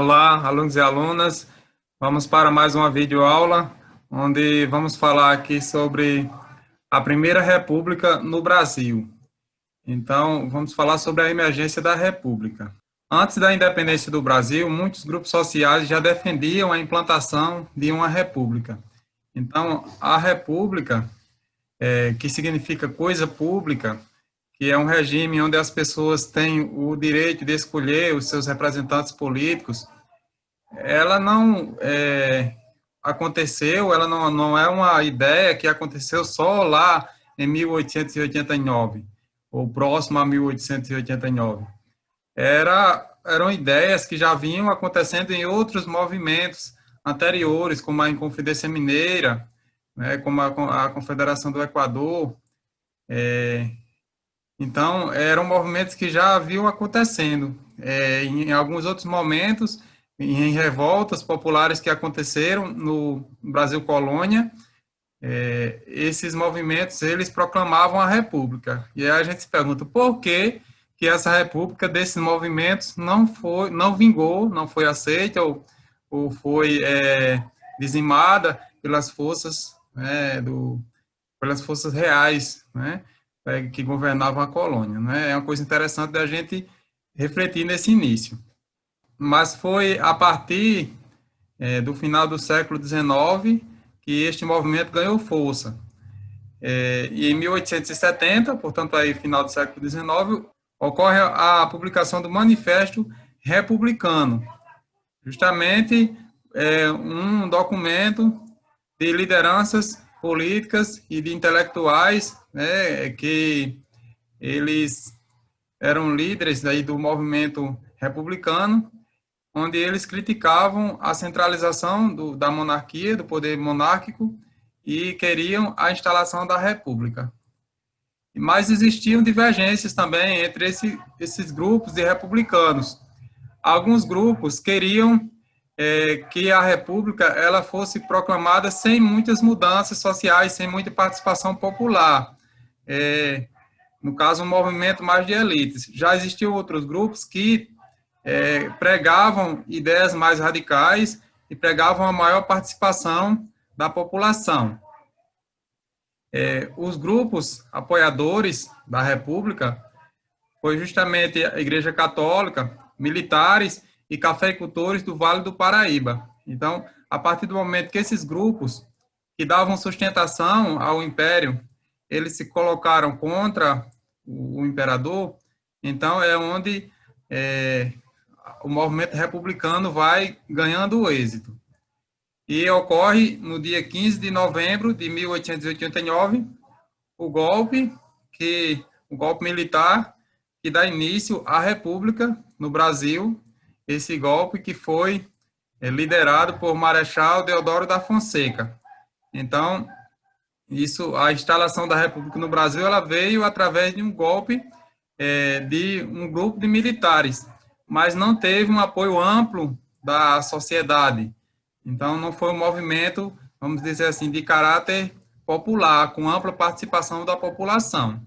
Olá, alunos e alunas. Vamos para mais uma videoaula, onde vamos falar aqui sobre a Primeira República no Brasil. Então, vamos falar sobre a emergência da República. Antes da independência do Brasil, muitos grupos sociais já defendiam a implantação de uma república. Então, a república, que significa coisa pública, que é um regime onde as pessoas têm o direito de escolher os seus representantes políticos, ela não aconteceu, ela não é uma ideia que aconteceu só lá em 1889, ou próximo a 1889. Eram ideias que já vinham acontecendo em outros movimentos anteriores, como a Inconfidência Mineira, né, como a Confederação do Equador. Então, eram movimentos que já haviam acontecendo. Em alguns outros momentos, em revoltas populares que aconteceram no Brasil colônia, esses movimentos, eles proclamavam a república. E aí a gente se pergunta, por que essa república desses movimentos não vingou, não foi aceita, ou foi dizimada pelas forças, pelas forças reais, né, que governavam a colônia, né? É uma coisa interessante da gente refletir nesse início. Mas foi a partir do final do século XIX que este movimento ganhou força. E em 1870, portanto, aí final do século XIX, ocorre a publicação do Manifesto Republicano, justamente um documento de lideranças políticas e de intelectuais, né, que eles eram líderes aí do movimento republicano, onde eles criticavam a centralização da monarquia, do poder monárquico, e queriam a instalação da república. Mas existiam divergências também entre esses grupos de republicanos. Alguns grupos queriam que a república ela fosse proclamada sem muitas mudanças sociais, sem muita participação popular. No caso, um movimento mais de elites. Já existiam outros grupos que pregavam ideias mais radicais e pregavam a maior participação da população. Os grupos apoiadores da República foi justamente a Igreja Católica, militares e cafeicultores do Vale do Paraíba. Então, a partir do momento que esses grupos que davam sustentação ao Império, eles se colocaram contra o imperador, então é onde o movimento republicano vai ganhando o êxito. E ocorre no dia 15 de novembro de 1889 o golpe militar que dá início à República no Brasil, esse golpe que foi liderado por Marechal Deodoro da Fonseca. Então, a instalação da República no Brasil, ela veio através de um golpe de um grupo de militares, mas não teve um apoio amplo da sociedade. Então, não foi um movimento, vamos dizer assim, de caráter popular, com ampla participação da população.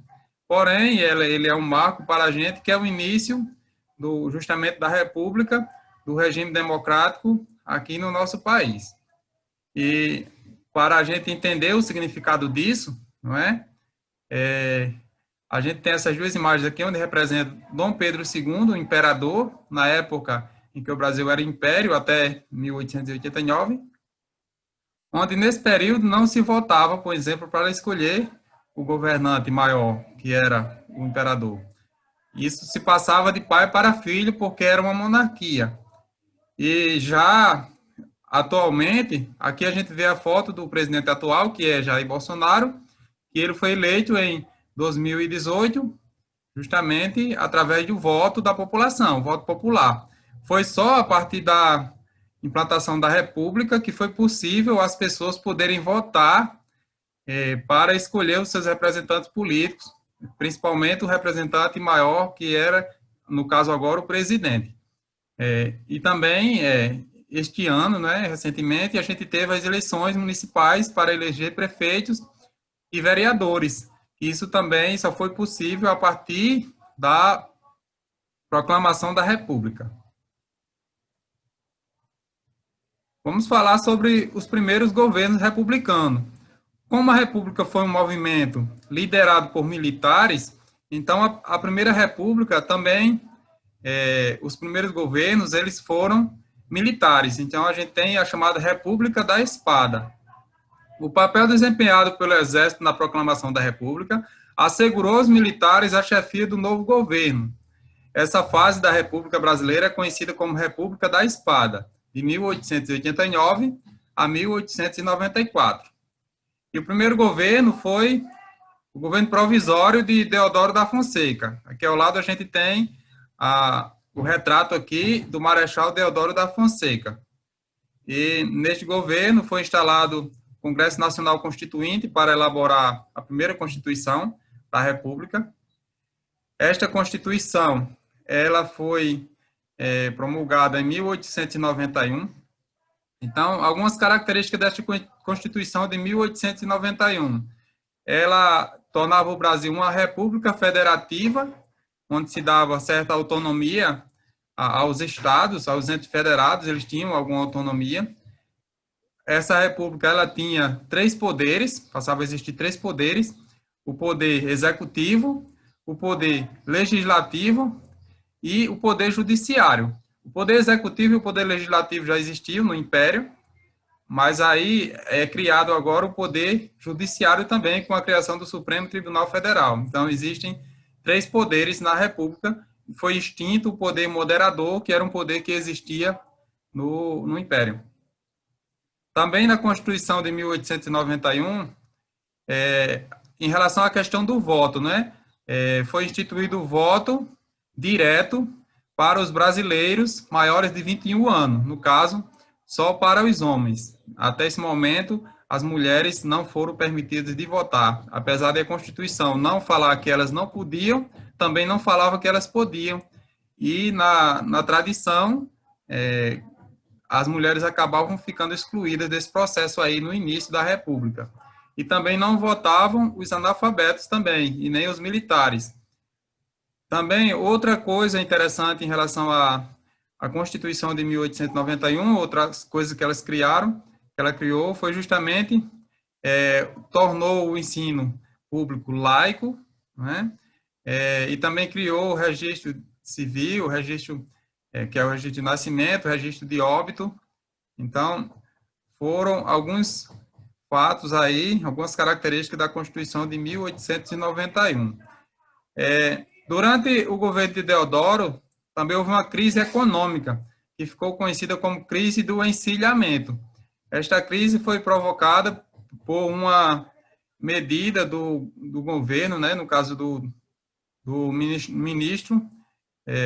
Porém, ele é um marco para a gente, que é o início justamente da República, do regime democrático aqui no nosso país. E para a gente entender o significado disso, não é? A gente tem essas duas imagens aqui, onde representa Dom Pedro II, o imperador, na época em que o Brasil era império, até 1889, onde nesse período não se votava, por exemplo, para escolher o governante maior, que era o imperador. Isso se passava de pai para filho, porque era uma monarquia. E já atualmente, aqui a gente vê a foto do presidente atual, que é Jair Bolsonaro, que ele foi eleito em 2018, justamente através do voto da população, voto popular. Foi só a partir da implantação da República que foi possível as pessoas poderem votar para escolher os seus representantes políticos, principalmente o representante maior, que era, no caso agora, o presidente. E também, este ano, né, recentemente, a gente teve as eleições municipais para eleger prefeitos e vereadores. Isso também só foi possível a partir da proclamação da República. Vamos falar sobre os primeiros governos republicanos. Como a República foi um movimento liderado por militares, então a Primeira República também, os primeiros governos, eles foram militares. Então a gente tem a chamada República da Espada. O papel desempenhado pelo Exército na proclamação da República assegurou aos militares a chefia do novo governo. Essa fase da República Brasileira é conhecida como República da Espada, de 1889 a 1894. E o primeiro governo foi o governo provisório de Deodoro da Fonseca. Aqui ao lado a gente tem o retrato aqui do Marechal Deodoro da Fonseca. E neste governo foi instalado o Congresso Nacional Constituinte para elaborar a primeira Constituição da República. Esta Constituição, ela foi promulgada em 1891. Então, algumas características desta Constituição de 1891. Ela tornava o Brasil uma república federativa, onde se dava certa autonomia aos estados, aos entes federados, eles tinham alguma autonomia. Essa república, ela tinha 3 poderes, passava a existir 3 poderes: o poder executivo, o poder legislativo e o poder judiciário. O poder executivo e o poder legislativo já existiam no Império, mas aí é criado agora o poder judiciário também, com a criação do Supremo Tribunal Federal. Então, existem 3 poderes na República. Foi extinto o poder moderador, que era um poder que existia no Império. Também na Constituição de 1891, em relação à questão do voto, né? Foi instituído o voto direto para os brasileiros maiores de 21 anos, no caso, só para os homens. Até esse momento, as mulheres não foram permitidas de votar, apesar da Constituição não falar que elas não podiam, também não falava que elas podiam, e na tradição, as mulheres acabavam ficando excluídas desse processo aí no início da República. E também não votavam os analfabetos também, e nem os militares. Também, outra coisa interessante em relação à Constituição de 1891, outras coisas que ela criou, foi justamente, tornou o ensino público laico, né? E também criou o registro civil, o registro, que é o registro de nascimento, o registro de óbito. Então, foram alguns fatos aí, algumas características da Constituição de 1891. Durante o governo de Deodoro, também houve uma crise econômica, que ficou conhecida como crise do encilhamento. Esta crise foi provocada por uma medida do governo, né, no caso do ministro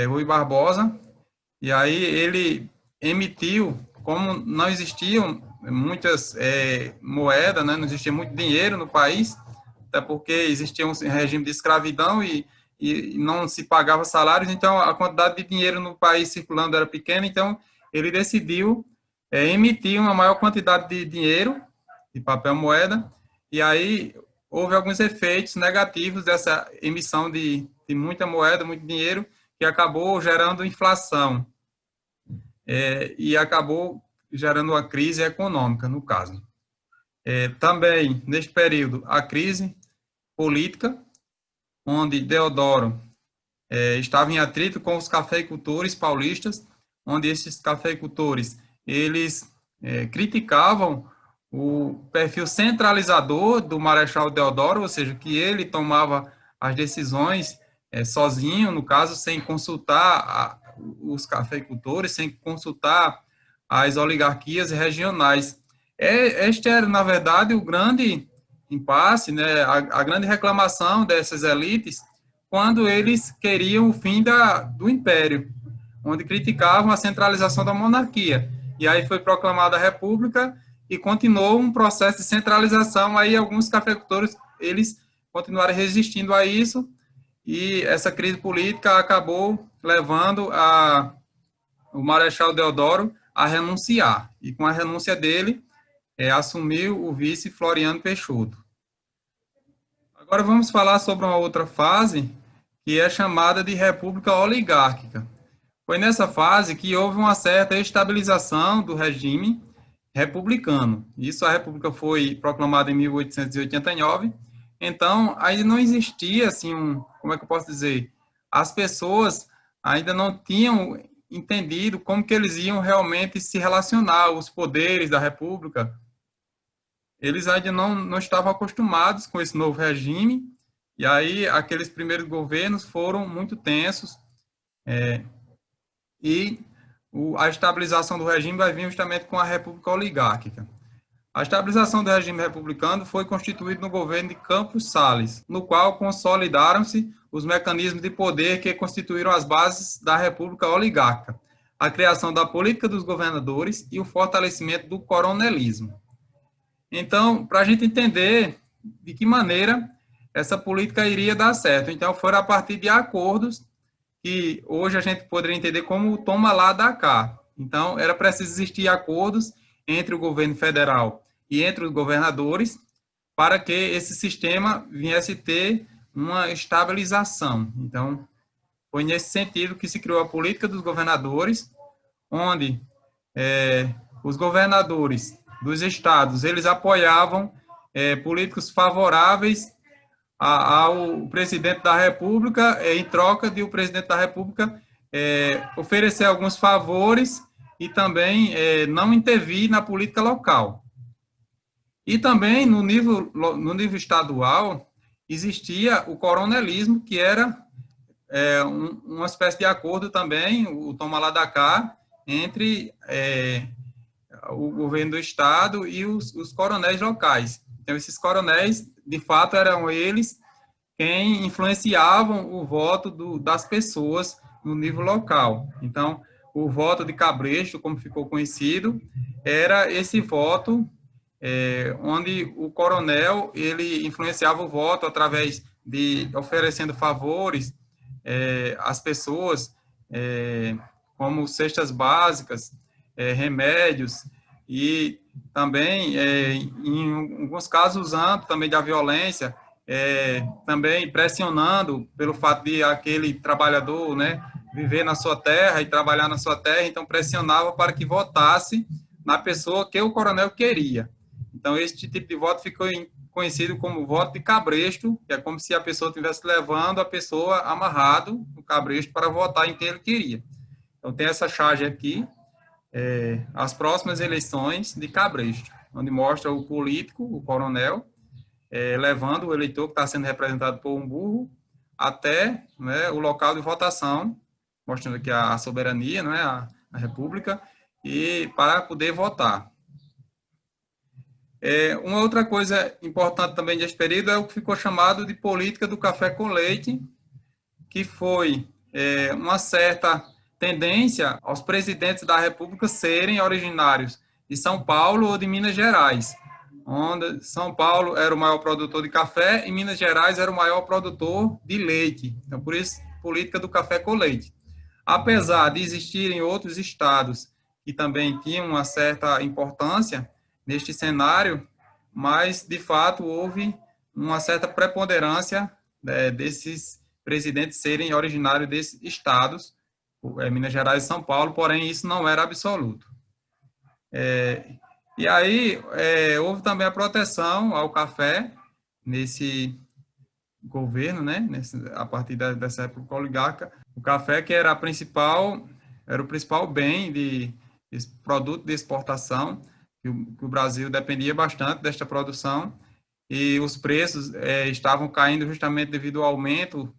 Rui Barbosa, e aí ele emitiu, como não existiam muitas moedas, né, não existia muito dinheiro no país, até porque existia um regime de escravidão e não se pagava salários, então a quantidade de dinheiro no país circulando era pequena, então ele decidiu emitir uma maior quantidade de dinheiro, de papel moeda, e aí houve alguns efeitos negativos dessa emissão de muita moeda, muito dinheiro, que acabou gerando inflação, e acabou gerando uma crise econômica, no caso. Também, neste período, a crise política, onde Deodoro estava em atrito com os cafeicultores paulistas, onde esses cafeicultores, eles criticavam o perfil centralizador do Marechal Deodoro, ou seja, que ele tomava as decisões sozinho, no caso, sem consultar os cafeicultores, sem consultar as oligarquias regionais. Este era, na verdade, o grande impasse, né, a grande reclamação dessas elites, quando eles queriam o fim do império, onde criticavam a centralização da monarquia. E aí foi proclamada a República e continuou um processo de centralização. Aí alguns cafeicultores, eles continuaram resistindo a isso, e essa crise política acabou levando o Marechal Deodoro a renunciar. E com a renúncia dele, assumiu o vice Floriano Peixoto. Agora vamos falar sobre uma outra fase, que é chamada de República Oligárquica. Foi nessa fase que houve uma certa estabilização do regime, republicano. Isso, a República foi proclamada em 1889, então ainda não existia, assim, como é que eu posso dizer, as pessoas ainda não tinham entendido como que eles iam realmente se relacionar, os poderes da República, eles ainda não estavam acostumados com esse novo regime, e aí aqueles primeiros governos foram muito tensos, e a estabilização do regime vai vir justamente com a República Oligárquica. A estabilização do regime republicano foi constituída no governo de Campos Salles, no qual consolidaram-se os mecanismos de poder que constituíram as bases da República Oligárquica, a criação da política dos governadores e o fortalecimento do coronelismo. Então, para a gente entender de que maneira essa política iria dar certo, então foram a partir de acordos que hoje a gente poderia entender como o toma lá, dá cá. Então, era preciso existir acordos entre o governo federal e entre os governadores para que esse sistema viesse ter uma estabilização. Então, foi nesse sentido que se criou a política dos governadores, onde os governadores dos estados, eles apoiavam políticos favoráveis ao presidente da República, em troca de o presidente da República oferecer alguns favores e também não intervir na política local. E também, no nível estadual, existia o coronelismo, que era uma espécie de acordo também, o toma lá da cá, entre o governo do estado e os coronéis locais. Então, esses coronéis, de fato, eram eles quem influenciavam o voto das pessoas no nível local. Então, o voto de Cabresto, como ficou conhecido, era esse voto onde o coronel ele influenciava o voto através de oferecendo favores às pessoas, como cestas básicas, remédios, e também, em alguns casos, usando também da violência, também pressionando pelo fato de aquele trabalhador, né, viver na sua terra e trabalhar na sua terra, então pressionava para que votasse na pessoa que o coronel queria. Então, esse tipo de voto ficou conhecido como voto de cabresto, que é como se a pessoa estivesse levando a pessoa amarrado no cabresto para votar em quem ele queria. Então, tem essa charge aqui, as próximas eleições de Cabresto, onde mostra o político, o coronel, levando o eleitor que está sendo representado por um burro até, né, o local de votação, mostrando aqui a soberania, né, a república, e para poder votar. Uma outra coisa importante também desse período é o que ficou chamado de política do café com leite, que foi uma certa tendência aos presidentes da República serem originários de São Paulo ou de Minas Gerais, onde São Paulo era o maior produtor de café e Minas Gerais era o maior produtor de leite. Então, por isso, política do café com leite. Apesar de existirem outros estados que também tinham uma certa importância neste cenário, mas, de fato, houve uma certa preponderância desses presidentes serem originários desses estados, Minas Gerais e São Paulo, porém isso não era absoluto. E aí houve também a proteção ao café nesse governo, né? A partir dessa República Oligárquica, o café que era o principal bem de produto de exportação, que o Brasil dependia bastante desta produção, e os preços estavam caindo justamente devido ao aumento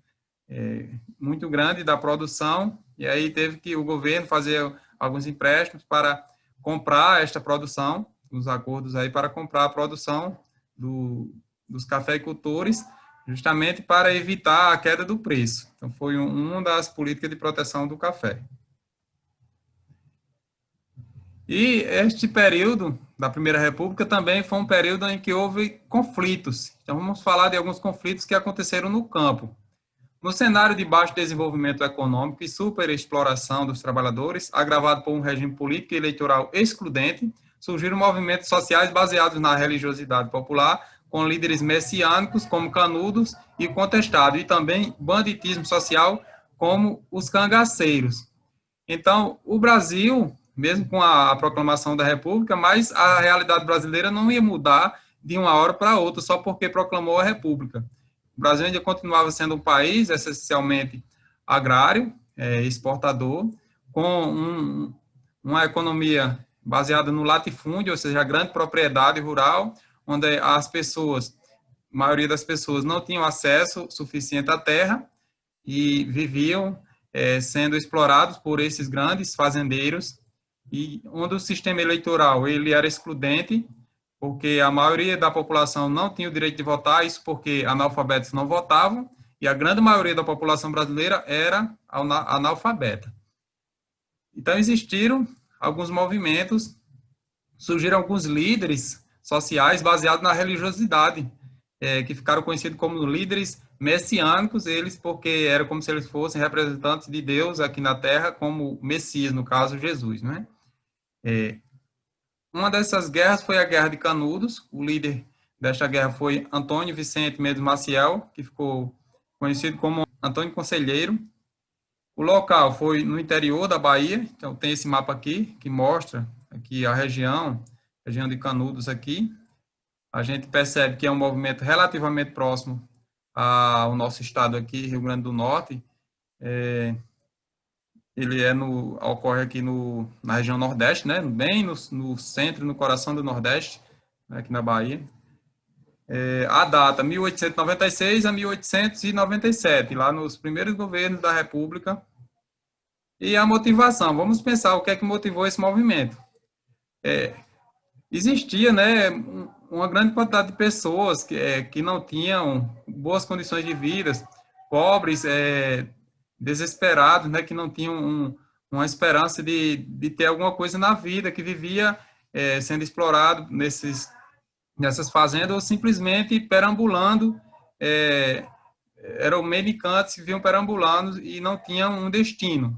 muito grande da produção, e aí teve que o governo fazer alguns empréstimos para comprar esta produção, os acordos aí para comprar a produção dos cafeicultores, justamente para evitar a queda do preço. Então, foi uma das políticas de proteção do café. E este período da Primeira República também foi um período em que houve conflitos. Então, vamos falar de alguns conflitos que aconteceram no campo. No cenário de baixo desenvolvimento econômico e superexploração dos trabalhadores, agravado por um regime político e eleitoral excludente, surgiram movimentos sociais baseados na religiosidade popular, com líderes messiânicos como Canudos e Contestado, e também banditismo social como os cangaceiros. Então, o Brasil, mesmo com a proclamação da República, mas a realidade brasileira não ia mudar de uma hora para outra só porque proclamou a República. O Brasil ainda continuava sendo um país essencialmente agrário, exportador, com uma economia baseada no latifúndio, ou seja, a grande propriedade rural, onde as pessoas, a maioria das pessoas não tinham acesso suficiente à terra e viviam sendo explorados por esses grandes fazendeiros, e onde o sistema eleitoral ele era excludente, porque a maioria da população não tinha o direito de votar, isso porque analfabetos não votavam, e a grande maioria da população brasileira era analfabeta. Então, existiram alguns movimentos, surgiram alguns líderes sociais baseados na religiosidade, que ficaram conhecidos como líderes messiânicos, eles porque era como se eles fossem representantes de Deus aqui na Terra, como Messias, no caso, Jesus, né? Uma dessas guerras foi a Guerra de Canudos. O líder desta guerra foi Antônio Vicente Mendes Maciel, que ficou conhecido como Antônio Conselheiro. O local foi no interior da Bahia, então tem esse mapa aqui, que mostra aqui a região de Canudos aqui. A gente percebe que é um movimento relativamente próximo ao nosso estado aqui, Rio Grande do Norte. Ele ocorre aqui na região Nordeste, né? Bem no centro, no coração do Nordeste, aqui na Bahia. A data, 1896 a 1897, lá nos primeiros governos da República. E a motivação, vamos pensar o que é que motivou esse movimento. Existia, né, uma grande quantidade de pessoas que não tinham boas condições de vida, pobres, desesperados, né, que não tinham uma esperança de ter alguma coisa na vida, que vivia sendo explorado nessas fazendas ou simplesmente perambulando, eram mendicantes que vinham perambulando e não tinham um destino.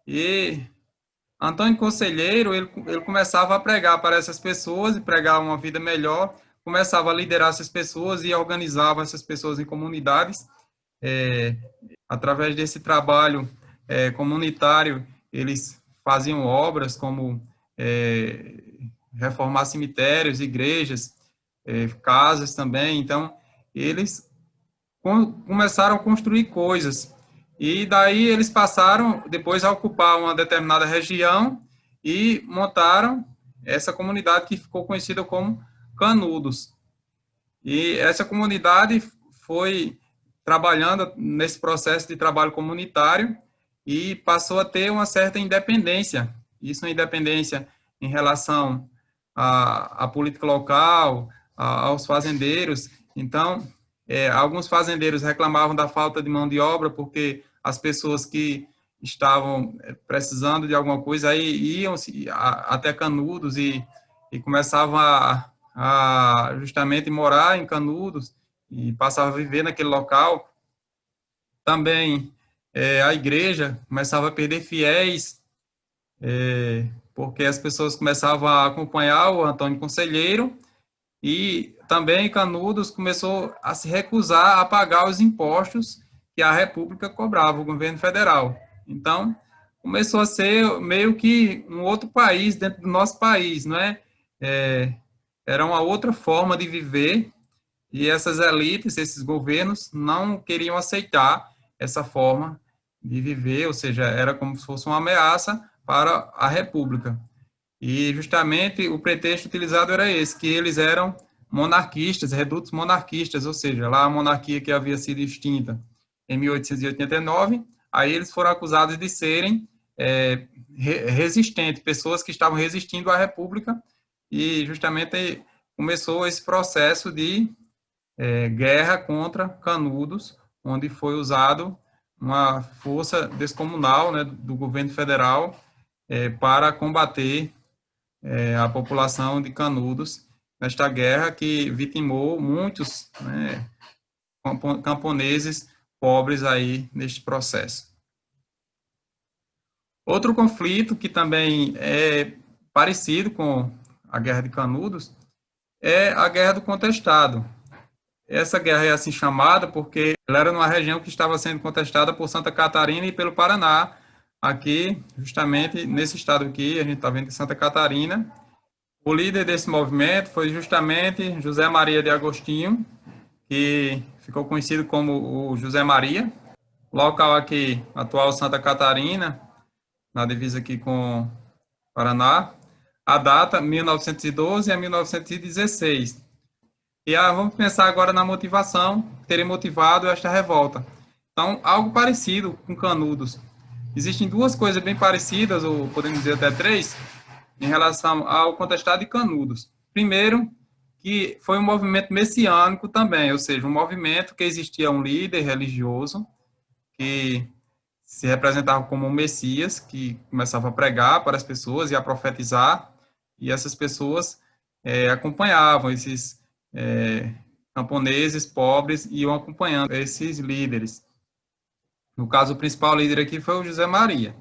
E Antônio Conselheiro, ele começava a pregar para essas pessoas e pregar uma vida melhor, começava a liderar essas pessoas e organizava essas pessoas em comunidades. Através desse trabalho comunitário, eles faziam obras como reformar cemitérios, igrejas, casas também. Então, eles começaram a construir coisas. E daí eles passaram depois a ocupar uma determinada região e montaram essa comunidade que ficou conhecida como Canudos. E essa comunidade foi trabalhando nesse processo de trabalho comunitário e passou a ter uma certa independência. Isso é independência em relação à política local, aos fazendeiros. Então, alguns fazendeiros reclamavam da falta de mão de obra porque as pessoas que estavam precisando de alguma coisa aí iam até Canudos e começavam a justamente morar em Canudos e passavam a viver naquele local. Também a igreja começava a perder fiéis, porque as pessoas começavam a acompanhar o Antônio Conselheiro, e também Canudos começou a se recusar a pagar os impostos que a República cobrava, o governo federal. Então, começou a ser meio que um outro país dentro do nosso país, não é? Era uma outra forma de viver, e essas elites, esses governos, não queriam aceitar essa forma de viver, ou seja, era como se fosse uma ameaça para a República. E justamente o pretexto utilizado era esse, que eles eram monarquistas, redutos monarquistas, ou seja, lá a monarquia que havia sido extinta em 1889, aí eles foram acusados de serem resistentes, pessoas que estavam resistindo à República, e justamente começou esse processo de guerra contra Canudos, onde foi usado uma força descomunal, né, do governo federal para combater a população de Canudos nesta guerra que vitimou muitos, né, camponeses pobres aí neste processo. Outro conflito que também é parecido com a Guerra de Canudos é a Guerra do Contestado. Essa guerra é assim chamada porque ela era numa região que estava sendo contestada por Santa Catarina e pelo Paraná, aqui, justamente nesse estado aqui, a gente está vendo em Santa Catarina. O líder desse movimento foi justamente José Maria de Agostinho, que ficou conhecido como o José Maria. Local aqui, atual Santa Catarina, na divisa aqui com Paraná. A data, 1912 a 1916. E vamos pensar agora na motivação que teria motivado esta revolta. Então, algo parecido com Canudos. Existem duas coisas bem parecidas, ou podemos dizer até três, em relação ao contestado de Canudos. Primeiro, que foi um movimento messiânico também, ou seja, um movimento que existia um líder religioso que se representava como um Messias, que começava a pregar para as pessoas e a profetizar, e essas pessoas acompanhavam esses camponeses pobres, iam acompanhando esses líderes. No caso, o principal líder aqui foi o José Maria.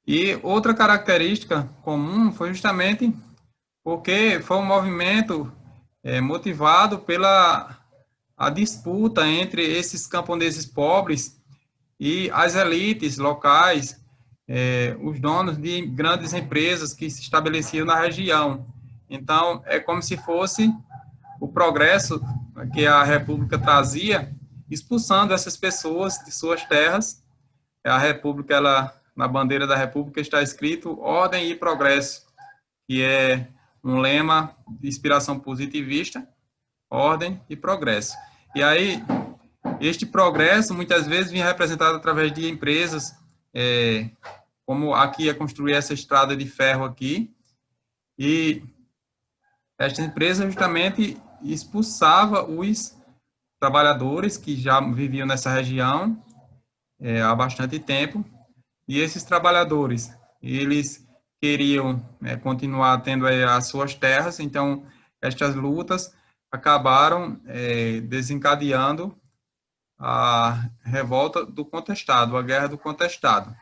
E outra característica comum foi justamente porque foi um movimento motivado pela a disputa entre esses camponeses pobres e as elites locais, os donos de grandes empresas que se estabeleciam na região. Então, é como se fosse o progresso que a República trazia, expulsando essas pessoas de suas terras. A República, na bandeira da República está escrito ordem e progresso, que é um lema de inspiração positivista, ordem e progresso. E aí, este progresso, muitas vezes, vinha representado através de empresas, como aqui é construir essa estrada de ferro aqui, e esta empresa justamente expulsava os trabalhadores que já viviam nessa região há bastante tempo, e esses trabalhadores, eles queriam continuar tendo as suas terras, então estas lutas acabaram desencadeando a revolta do contestado, a guerra do contestado.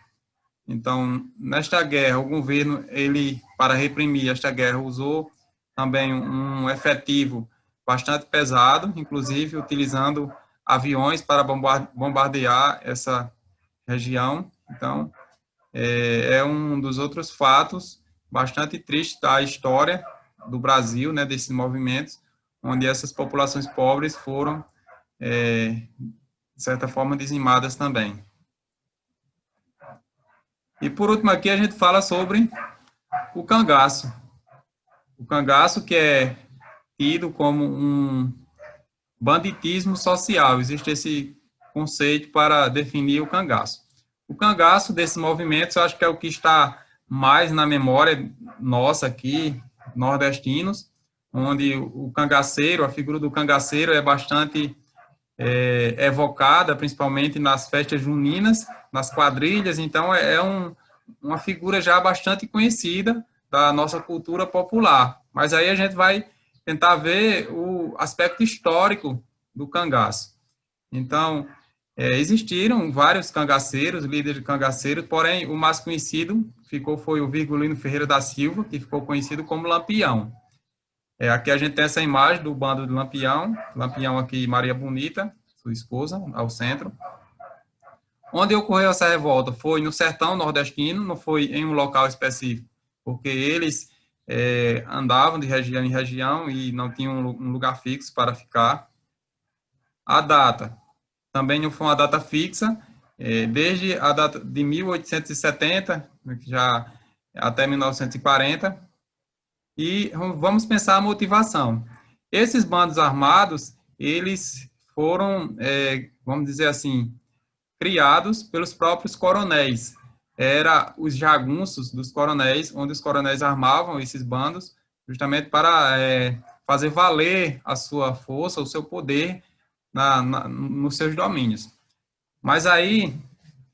Então, nesta guerra, o governo, ele, para reprimir esta guerra, usou também um efetivo bastante pesado, inclusive utilizando aviões para bombardear essa região. Então, é um dos outros fatos bastante tristes da história do Brasil, né, desses movimentos, onde essas populações pobres foram, de certa forma, dizimadas também. E, por último, aqui a gente fala sobre o cangaço. O cangaço que é tido como um banditismo social. Existe esse conceito para definir o cangaço. O cangaço desses movimentos, eu acho que é o que está mais na memória nossa aqui, nordestinos, onde o cangaceiro, a figura do cangaceiro é bastante evocada, principalmente nas festas juninas, nas quadrilhas, então uma figura já bastante conhecida da nossa cultura popular. Mas aí a gente vai tentar ver o aspecto histórico do cangaço. Então, existiram vários cangaceiros, líderes de cangaceiros, porém o mais conhecido foi o Virgulino Ferreira da Silva, que ficou conhecido como Lampião. Aqui a gente tem essa imagem do bando de Lampião, Lampião aqui, Maria Bonita, sua esposa, ao centro. Onde ocorreu essa revolta? Foi no sertão nordestino, não foi em um local específico, porque eles andavam de região em região e não tinham um lugar fixo para ficar. A data também não foi uma data fixa, desde a data de 1870, já até 1940, e vamos pensar a motivação. Esses bandos armados, eles foram, vamos dizer assim, criados pelos próprios coronéis. Era os jagunços dos coronéis, onde os coronéis armavam esses bandos, justamente para fazer valer a sua força, o seu poder nos seus domínios. Mas aí,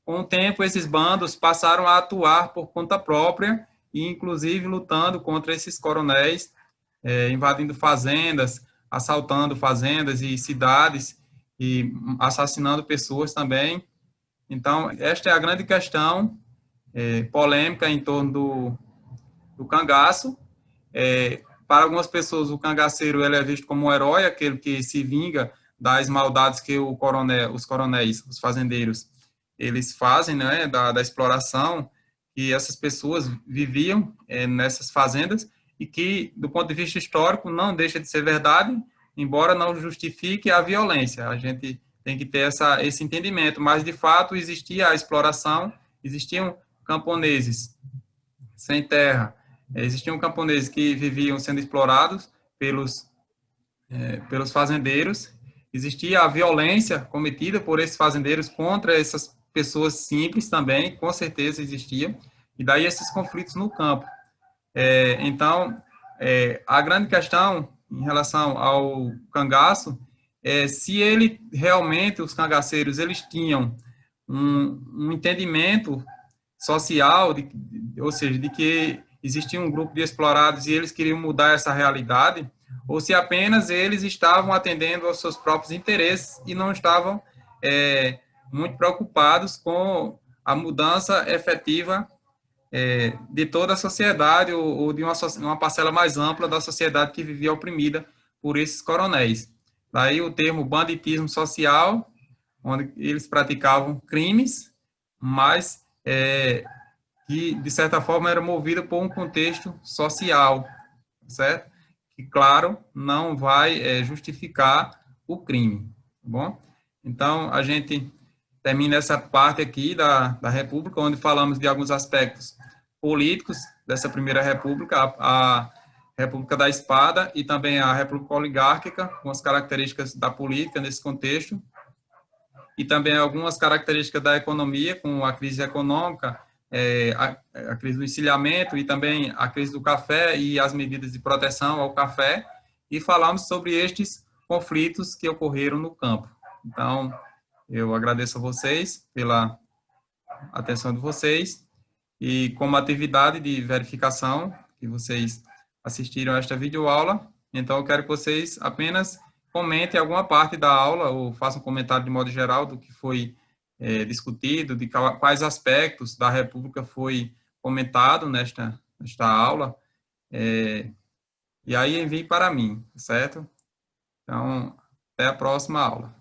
com o tempo, esses bandos passaram a atuar por conta própria, e inclusive lutando contra esses coronéis, invadindo fazendas, assaltando fazendas e cidades, e assassinando pessoas também. Então, esta é a grande questão polêmica em torno do cangaço. Para algumas pessoas, o cangaceiro ele é visto como um herói, aquele que se vinga das maldades que os coronéis, os fazendeiros, eles fazem, né, da exploração, que essas pessoas viviam nessas fazendas e que, do ponto de vista histórico, não deixa de ser verdade, embora não justifique a violência. A gente tem que ter esse entendimento, mas, de fato, existia a exploração, existiam camponeses sem terra, existiam camponeses que viviam sendo explorados pelos fazendeiros, existia a violência cometida por esses fazendeiros contra essas pessoas simples também, com certeza existia, e daí esses conflitos no campo. Então, a grande questão em relação ao cangaço é se ele realmente, os cangaceiros, eles tinham um entendimento social, ou seja, de que existia um grupo de explorados e eles queriam mudar essa realidade, ou se apenas eles estavam atendendo aos seus próprios interesses e não estavam muito preocupados com a mudança efetiva de toda a sociedade ou de uma parcela mais ampla da sociedade que vivia oprimida por esses coronéis. Daí o termo banditismo social, onde eles praticavam crimes, mas que, de certa forma, era movido por um contexto social, certo? Que, claro, não vai justificar o crime, tá bom? Então, a gente termina essa parte aqui da República, onde falamos de alguns aspectos políticos dessa primeira República, a República da Espada e também a República Oligárquica, com as características da política nesse contexto, e também algumas características da economia, com a crise econômica, a crise do encilhamento e também a crise do café e as medidas de proteção ao café, e falamos sobre estes conflitos que ocorreram no campo. Então, eu agradeço a vocês pela atenção de vocês e como atividade de verificação que vocês assistiram a esta videoaula, então eu quero que vocês apenas comentem alguma parte da aula ou façam um comentário de modo geral do que foi discutido, de quais aspectos da República foi comentado nesta aula, e aí envie para mim, certo? Então, até a próxima aula.